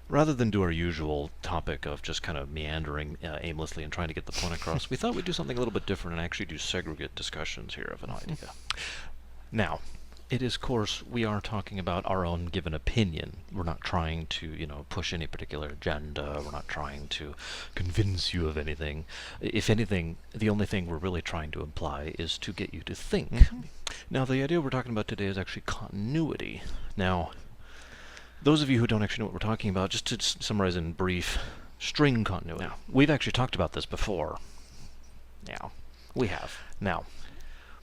Rather than do our usual topic of just kind of meandering aimlessly and trying to get the point across, we thought we'd do something a little bit different and actually do segregate discussions here of an idea. Now, it is, of course, we are talking about our own given opinion. We're not trying to, push any particular agenda. We're not trying to convince you of anything. If anything, the only thing we're really trying to imply is to get you to think. Now, the idea we're talking about today is actually continuity. Now, those of you who don't actually know what we're talking about, just to summarize in brief, string continuity. Now, we've actually talked about this before. Yeah, we have. Now,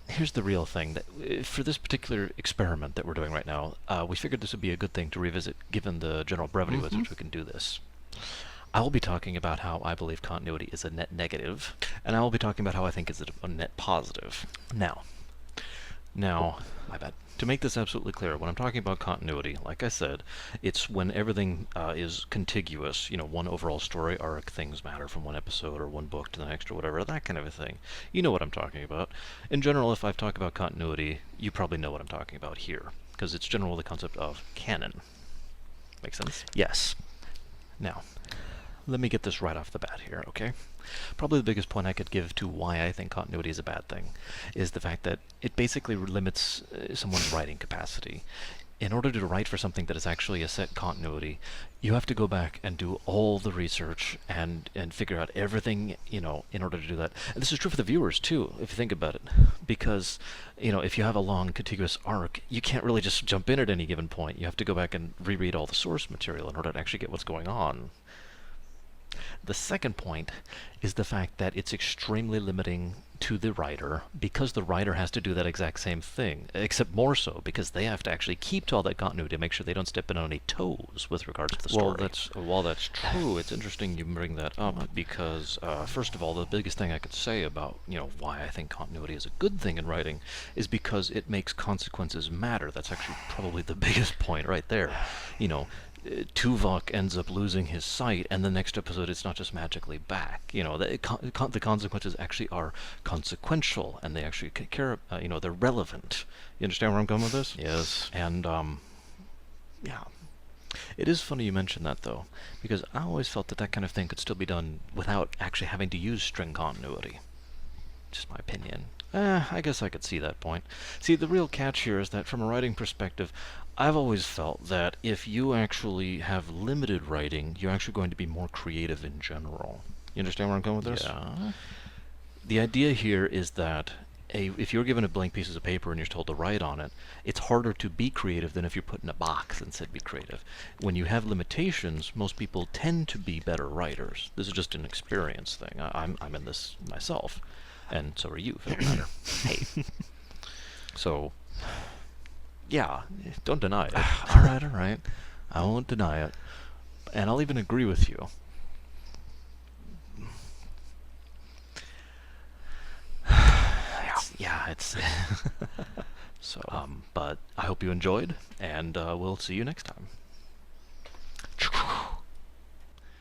here's the real thing. That for this particular experiment that we're doing right now, we figured this would be a good thing to revisit given the general brevity with which we can do this. I will be talking about how I believe continuity is a net negative, and I will be talking about how I think it's a net positive. Now, My bad. to make this absolutely clear, when I'm talking about continuity, like I said, it's when everything is contiguous, one overall story arc, things matter from one episode or one book to the next or whatever, that kind of a thing. You know what I'm talking about. In general, if I've talked about continuity, you probably know what I'm talking about here, because it's generally the concept of canon. Make sense? Yes. Now, let me get this right off the bat here, okay? Probably the biggest point I could give to why I think continuity is a bad thing is the fact that it basically limits someone's writing capacity. In order to write for something that is actually a set continuity, you have to go back and do all the research and figure out everything, in order to do that. And this is true for the viewers too, if you think about it. Because, if you have a long contiguous arc, you can't really just jump in at any given point. You have to go back and reread all the source material in order to actually get what's going on. The second point is the fact that it's extremely limiting to the writer because the writer has to do that exact same thing, except more so because they have to actually keep to all that continuity to make sure they don't step in on any toes with regards to the story. While that's true, it's interesting you bring that up because, first of all, the biggest thing I could say about, why I think continuity is a good thing in writing is because it makes consequences matter. That's actually probably the biggest point right there. Tuvok ends up losing his sight, and the next episode it's not just magically back. The consequences actually are consequential, and they actually care. They're relevant. You understand where I'm going with this? Yes. And yeah, it is funny you mention that though, because I always felt that kind of thing could still be done without actually having to use string continuity. Just my opinion. I guess I could see that point. See, the real catch here is that from a writing perspective, I've always felt that if you actually have limited writing, you're actually going to be more creative in general. You understand where I'm going with this? Yeah. The idea here is that if you're given a blank pieces of paper and you're told to write on it, it's harder to be creative than if you're put in a box and said be creative. When you have limitations, most people tend to be better writers. This is just an experience thing. I'm in this myself, and so are you, for that matter. Hey. So, yeah, don't deny it. All right. I won't deny it. And I'll even agree with you. It's so. But I hope you enjoyed, and we'll see you next time.